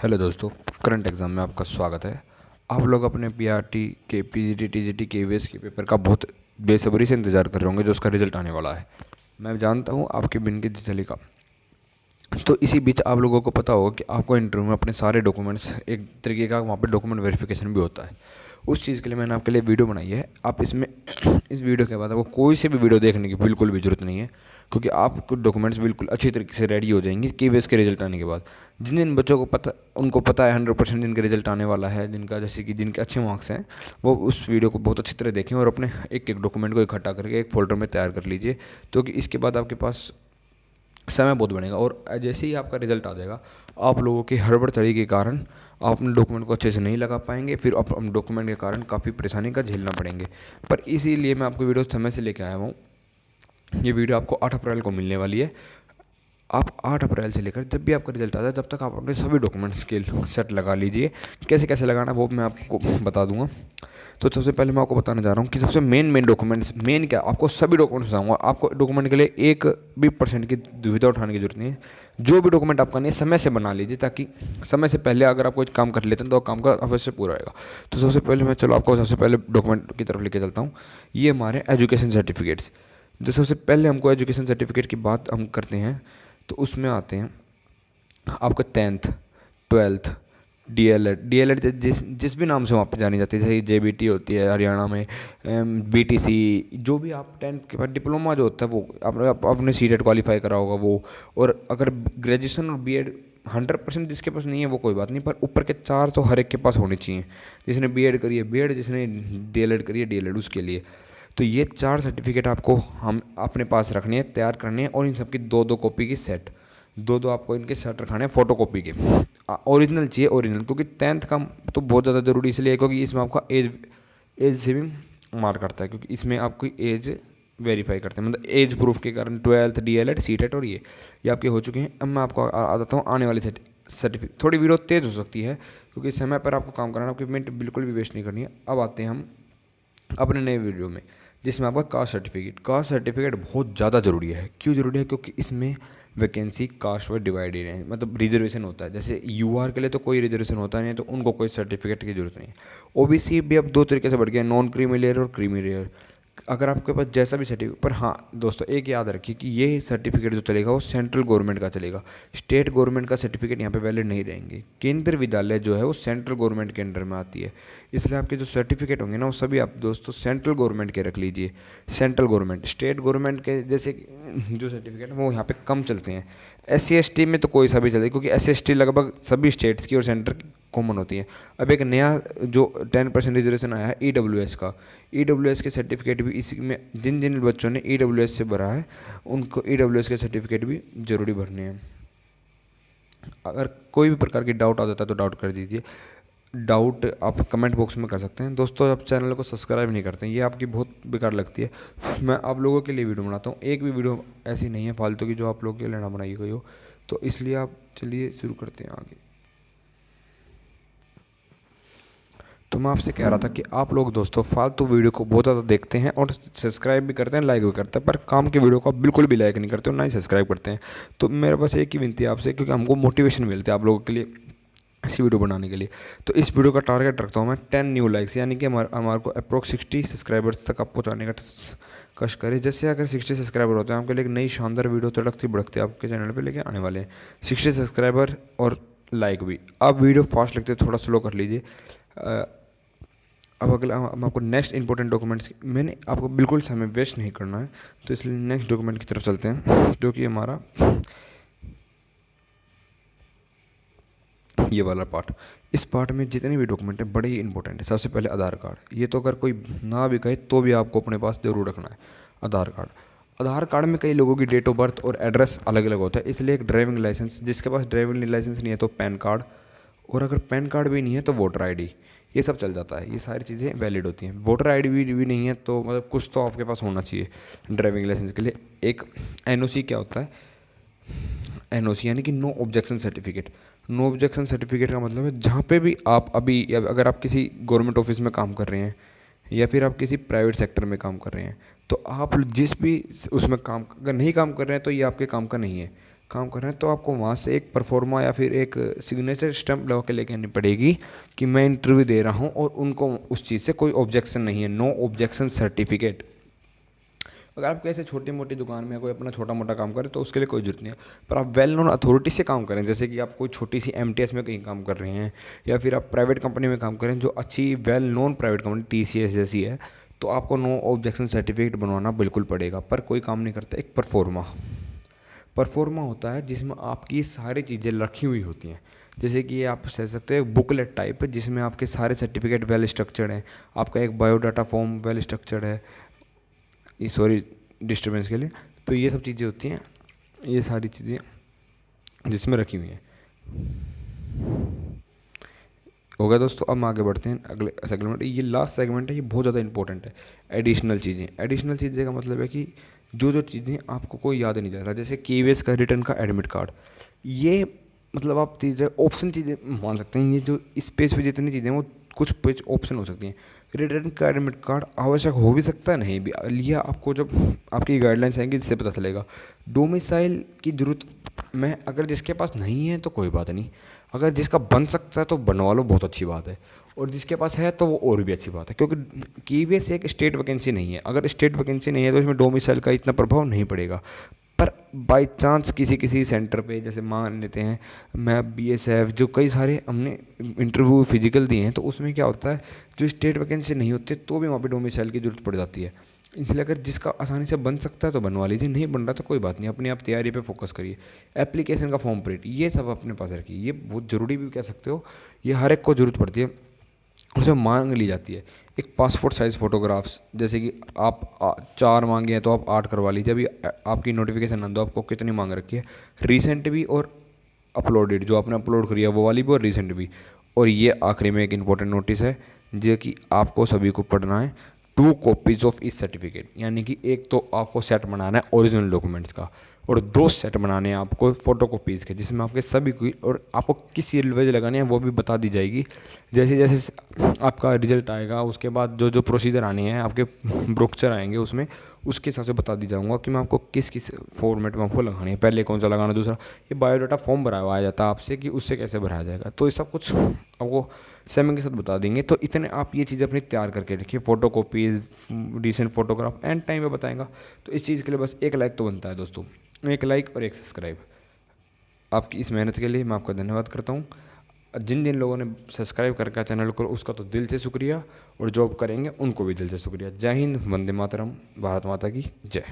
Hello दोस्तों, current exam में आपका स्वागत है। आप लोग अपने पीआरटी के पीजीटी टीजीटी के ईवीएस के पेपर का बहुत बेसब्री से इंतज़ार कर रहे होंगे जो उसका रिजल्ट आने वाला है। मैं जानता हूँ आपके बिन की तिथि का। तो इसी बीच आप लोगों को पता होगा कि आपको इंटरव्यू में अपने सारे डॉक्यूमेंट्स, एक तरीके का वहाँ पे डॉक्यूमेंट वेरिफिकेशन भी होता है। उस चीज़ के लिए मैंने आपके लिए वीडियो बनाई है। आप इसमें इस वीडियो के बाद आपको कोई से भी वीडियो देखने की बिल्कुल भी ज़रूरत नहीं है, क्योंकि आपको डॉक्यूमेंट्स बिल्कुल अच्छी तरीके से रेडी हो जाएंगे ईवीएस के रिजल्ट आने के बाद। जिन जिन बच्चों को पता, उनको पता है 100% जिनका रिजल्ट आने वाला है, जिनका जैसे कि जिनके अच्छे मार्क्स हैं, वो उस वीडियो को बहुत अच्छी तरह देखें और अपने एक एक डॉक्यूमेंट को इकट्ठा करके एक फोल्डर में तैयार कर लीजिए। तो कि इसके बाद आपके पास समय बहुत बनेगा और जैसे ही आपका रिजल्ट आ जाएगा, आप लोगों की हड़बड़ तरीके के कारण आप अपने डॉक्यूमेंट को अच्छे से नहीं लगा पाएंगे, फिर आप अपने डॉक्यूमेंट के कारण काफ़ी परेशानी का झेलना पड़ेंगे। पर इसीलिए मैं आपको वीडियो समय से लेकर आया हूँ। ये वीडियो आपको 8 अप्रैल को मिलने वाली है। आप 8 अप्रैल से लेकर जब भी आपका रिजल्ट आता है, तब तक आप अपने सभी डॉक्यूमेंट्स के सेट लगा लीजिए। कैसे कैसे लगाना वो मैं आपको बता दूंगा। तो सबसे पहले मैं आपको बताने जा रहा हूँ कि सबसे मेन डॉक्यूमेंट्स, मेन क्या, आपको सभी डॉक्यूमेंट्स बताऊँगा। आपको डॉक्यूमेंट के लिए एक भी % की दुविधा उठाने की जरूरत नहीं है। जो भी डॉक्यूमेंट आपका नहीं, समय से बना लीजिए, ताकि समय से पहले अगर आप कोई काम कर लेते हैं तो काम का अवश्य पूरा होगा। तो सबसे पहले मैं आपको सबसे पहले डॉक्यूमेंट की तरफ लेके चलता हूँ। ये हमारे एजुकेशन सर्टिफिकेट्स। जो सबसे पहले हमको एजुकेशन सर्टिफिकेट की बात हम करते हैं तो उसमें आते हैं आपका 10th 12th डीएलएड जिस भी नाम से वहाँ पे जानी जाती है, जैसे जेबीटी होती है हरियाणा में, बीटीसी, जो भी आप 10th के बाद डिप्लोमा जो होता है वो आपने सीटेट क्वालिफाई करा होगा वो। और अगर ग्रेजुएशन और बीएड 100% जिसके पास नहीं है वो कोई बात नहीं, पर ऊपर के 4 तो हर एक के पास होने चाहिए। जिसने बीएड करी है बीएड, जिसने डीएलएड करी है डीएलएड, उसके लिए। तो ये 4 सर्टिफिकेट आपको हम अपने पास रखने हैं, तैयार करने हैं, और इन सब की 2-2 कॉपी की सेट, 2-2 आपको इनके सेट रखाने हैं फोटो कॉपी के। ओरिजिनल चाहिए, ओरिजिनल, क्योंकि 10th का तो बहुत ज़्यादा ज़रूरी इसलिए क्योंकि इसमें आपका एज से भी मार्क करता है, क्योंकि इसमें आपकी एज वेरीफाई करते हैं, मतलब एज प्रूफ के कारण 12th डीएलएड सीटेट और ये आपके हो चुके हैं। अब मैं आपको आ जाता हूँ आने वाली सर्टिफिकेट। थोड़ी वीडियो तेज़ हो सकती है क्योंकि समय पर आपको काम करना है, आपकी मिनट बिल्कुल भी वेस्ट नहीं करनी है। अब आते हैं हम अपने नए वीडियो में, जिसमें आपका कास्ट सर्टिफिकेट बहुत ज़्यादा ज़रूरी है। क्यों ज़रूरी है? क्योंकि इसमें वैकेंसी कास्ट वाइज डिवाइडेड है, मतलब रिजर्वेशन होता है। जैसे यूआर के लिए तो कोई रिजर्वेशन होता नहीं है, तो उनको कोई सर्टिफिकेट की जरूरत नहीं है। ओबीसी भी अब 2 तरीके से बढ़ गया, नॉन क्रीमी लेयर और क्रीमी लेयर। अगर आपके पास जैसा भी सर्टिफिकेट, पर हाँ दोस्तों एक याद रखिए कि ये सर्टिफिकेट जो चलेगा वो सेंट्रल गवर्नमेंट का चलेगा। स्टेट गवर्नमेंट का सर्टिफिकेट यहाँ पे वैलिड नहीं रहेंगे। केंद्रीय विद्यालय जो है वो सेंट्रल गवर्नमेंट के अंडर में आती है, इसलिए आपके जो सर्टिफिकेट होंगे ना वो सभी आप दोस्तों सेंट्रल गवर्नमेंट के रख लीजिए। सेंट्रल गवर्नमेंट, स्टेट गवर्नमेंट के जैसे जो सर्टिफिकेट है वो यहाँ पे कम चलते हैं। SC ST में तो कोई सा भी चलेगा, क्योंकि SC ST लगभग सभी स्टेट्स की और सेंटर की कॉमन होती है। अब एक नया जो 10% रिजर्वेशन आया है EWS का, EWS के सर्टिफिकेट भी इसी में, जिन जिन बच्चों ने EWS से भरा है उनको EWS के सर्टिफिकेट भी ज़रूरी भरने हैं। अगर कोई भी प्रकार की डाउट आ जाता है तो डाउट कर दीजिए। डाउट आप कमेंट बॉक्स में कर सकते हैं। दोस्तों आप चैनल को सब्सक्राइब नहीं करते हैं, ये आपकी बहुत बेकार लगती है। मैं आप लोगों के लिए वीडियो बनाता हूँ, एक भी वीडियो ऐसी नहीं है फालतू की जो आप लोगों के लिए ना बनाई गई हो। तो इसलिए आप चलिए शुरू करते हैं आगे। तो मैं आपसे कह रहा था कि आप लोग दोस्तों फालतू वीडियो को बहुत ज़्यादा देखते हैं और सब्सक्राइब भी करते हैं, लाइक भी करते हैं, पर काम के वीडियो को आप बिल्कुल भी लाइक नहीं करते हो, ना ही सब्सक्राइब करते हैं। तो मेरे पास एक ही विनती है आपसे, क्योंकि हमको मोटिवेशन मिलती है आप लोगों के लिए इसी वीडियो बनाने के लिए। तो इस वीडियो का टारगेट रखता हूँ मैं 10 न्यू लाइक्स, यानी कि हमारे को अप्रोक्स 60 सब्सक्राइबर्स तक आप पहुँचाने का कष्ट करें। जैसे अगर 60 सब्सक्राइबर होते हैं आपके लिए एक नई शानदार वीडियो तड़कती भड़कती आपके चैनल पे लेके आने वाले हैं। 60 सब्सक्राइबर और लाइक भी। आप वीडियो फास्ट लिखते थोड़ा स्लो कर लीजिए। अब अगला हम आपको नेक्स्ट इंपॉर्टेंट डॉक्यूमेंट्स, मैंने आपको बिल्कुल समय वेस्ट नहीं करना है, तो इसलिए नेक्स्ट डॉक्यूमेंट की तरफ चलते हैं, जो कि हमारा ये वाला पार्ट। इस पार्ट में जितने भी डॉक्यूमेंट हैं बड़े ही इंपॉर्टेंट है। सबसे पहले आधार कार्ड। ये तो अगर कोई ना भी कहे तो भी आपको अपने पास जरूर रखना है आधार कार्ड। आधार कार्ड में कई लोगों की डेट ऑफ बर्थ और एड्रेस अलग अलग होता है, इसलिए एक ड्राइविंग लाइसेंस, जिसके पास ड्राइविंग लाइसेंस नहीं है तो पैन कार्ड, और अगर पैन कार्ड भी नहीं है तो वोटर ID, ये सब चल जाता है। ये सारी चीज़ें वैलिड होती हैं। वोटर ID भी नहीं है तो मतलब कुछ तो आपके पास होना चाहिए ड्राइविंग लाइसेंस के लिए। एक NOC क्या होता है? NOC यानी कि no objection certificate. No objection certificate का मतलब है जहाँ पे भी आप अभी, अगर आप किसी गवर्नमेंट ऑफिस में काम कर रहे हैं या फिर आप किसी प्राइवेट सेक्टर में काम कर रहे हैं, तो आप जिस भी उसमें काम, अगर नहीं काम कर रहे हैं तो ये आपके काम का नहीं है। काम कर रहे हैं तो आपको वहाँ से एक परफॉर्मा या फिर एक सिग्नेचर स्टैंप लगा के लेके आनी पड़ेगी कि मैं इंटरव्यू दे रहा हूँ और उनको उस चीज़ से कोई ऑब्जेक्शन नहीं है, नो ऑब्जेक्शन सर्टिफिकेट। अगर आप कैसे छोटी मोटी दुकान में कोई अपना छोटा मोटा काम करें तो उसके लिए कोई जरूरत नहीं है, पर आप वेल नोन अथॉरिटी से काम करें, जैसे कि आप कोई छोटी सी एमटीएस में कहीं काम कर रहे हैं या फिर आप प्राइवेट कंपनी में काम करें जो अच्छी well known private company TCS जैसी है, तो आपको नो ऑब्जेक्शन सर्टिफिकेट बनवाना बिल्कुल पड़ेगा। पर कोई काम नहीं करता। एक परफॉर्मा होता है जिसमें आपकी सारी चीज़ें रखी हुई होती हैं, जैसे कि आप कह सकते हैं बुकलेट टाइप, जिसमें आपके सारे सर्टिफिकेट वेल स्ट्रक्चर्ड हैं, आपका एक बायोडाटा फॉर्म वेल स्ट्रक्चर्ड है, सॉरी डिस्टर्बेंस के लिए। तो ये सब चीज़ें होती हैं, ये सारी चीज़ें जिसमें रखी हुई हैं। हो गया दोस्तों, अब हम आगे बढ़ते हैं अगले सेगमेंट। ये लास्ट सेगमेंट है, ये बहुत ज़्यादा इंपॉर्टेंट है। एडिशनल चीज़ें का मतलब है कि जो चीज़ें आपको कोई याद नहीं रहा, जैसे केवीएस का रिटर्न का एडमिट कार्ड, ये मतलब आप चीज़ें ऑप्शन चीज़ें मान सकते हैं। ये जो इस पेज पे जितनी चीज़ें वो कुछ पेज ऑप्शन हो सकती हैं। रिटर्न का एडमिट कार्ड आवश्यक हो भी सकता है, नहीं भी। लिया आपको जब आपकी गाइडलाइंस आएंगी जिससे पता चलेगा। डोमिसाइल की ज़रूरत में अगर जिसके पास नहीं है तो कोई बात नहीं, अगर जिसका बन सकता है तो बनवा लो, बहुत अच्छी बात है। और जिसके पास है तो वो और भी अच्छी बात है, क्योंकि केवीएस एक स्टेट वैकेंसी नहीं है। अगर स्टेट वैकेंसी नहीं है तो इसमें डोमिसाइल का इतना प्रभाव नहीं पड़ेगा। पर बाई चांस किसी सेंटर पे, जैसे मान लेते हैं मैं बीएसएफ, जो कई सारे हमने इंटरव्यू फिजिकल दिए हैं, तो उसमें क्या होता है जो स्टेट वैकेंसी नहीं होती तो भी वहाँ पे डोमिसाइल की ज़रूरत पड़ जाती है। इसलिए अगर जिसका आसानी से बन सकता है तो बनवा लीजिए, नहीं बन रहा तो कोई बात नहीं, अपनी आप तैयारी पे फोकस करिए। एप्लीकेशन का फॉर्म प्रिंट, ये सब अपने पास रखिए, ये बहुत ज़रूरी भी कह सकते हो, ये हर एक को ज़रूरत पड़ती है, उसे मांग ली जाती है। एक पासपोर्ट साइज़ फ़ोटोग्राफ्स, जैसे कि आप 4 मांगे हैं तो आप 8 करवा लीजिए। अभी आपकी नोटिफिकेशन आंदो आपको कितनी मांग रखी है, रीसेंट भी और अपलोडेड, जो आपने अपलोड करी है वो वाली भी और रीसेंट भी। और ये आखिरी में एक इम्पोर्टेंट नोटिस है जो कि आपको सभी को पढ़ना है। 2 कॉपीज़ ऑफ इस सर्टिफिकेट, यानी कि एक तो आपको सेट बनाना है ओरिजिनल डॉक्यूमेंट्स का, और 2 सेट बनाने हैं आपको फोटो कॉपीज़ के, जिसमें आपके सभी को, और आपको किस सील लगानी है वो भी बता दी जाएगी। जैसे जैसे आपका रिजल्ट आएगा उसके बाद जो प्रोसीजर आने हैं, आपके ब्रोचर आएंगे उसमें, उसके हिसाब से बता दी जाऊँगा कि मैं आपको किस फॉर्मेट में आपको लगानी है, पहले कौन सा लगाना, दूसरा ये बायोडाटा फॉर्म भराया जाता है आपसे कि उससे कैसे भराया जाएगा, तो ये सब कुछ आपको समय के साथ बता देंगे। तो इतने आप ये चीज़ें अपनी तैयार करके रखिए, photo copies, recent photograph, and time पे बताएगा। तो इस चीज़ के लिए बस एक लाइक तो बनता है दोस्तों, एक लाइक और एक सब्सक्राइब। आपकी इस मेहनत के लिए मैं आपका धन्यवाद करता हूँ। जिन जिन लोगों ने सब्सक्राइब करके चैनल को, उसका तो दिल से शुक्रिया, और जॉब करेंगे उनको भी दिल से शुक्रिया। जय हिंद, वंदे मातरम, भारत माता की जय।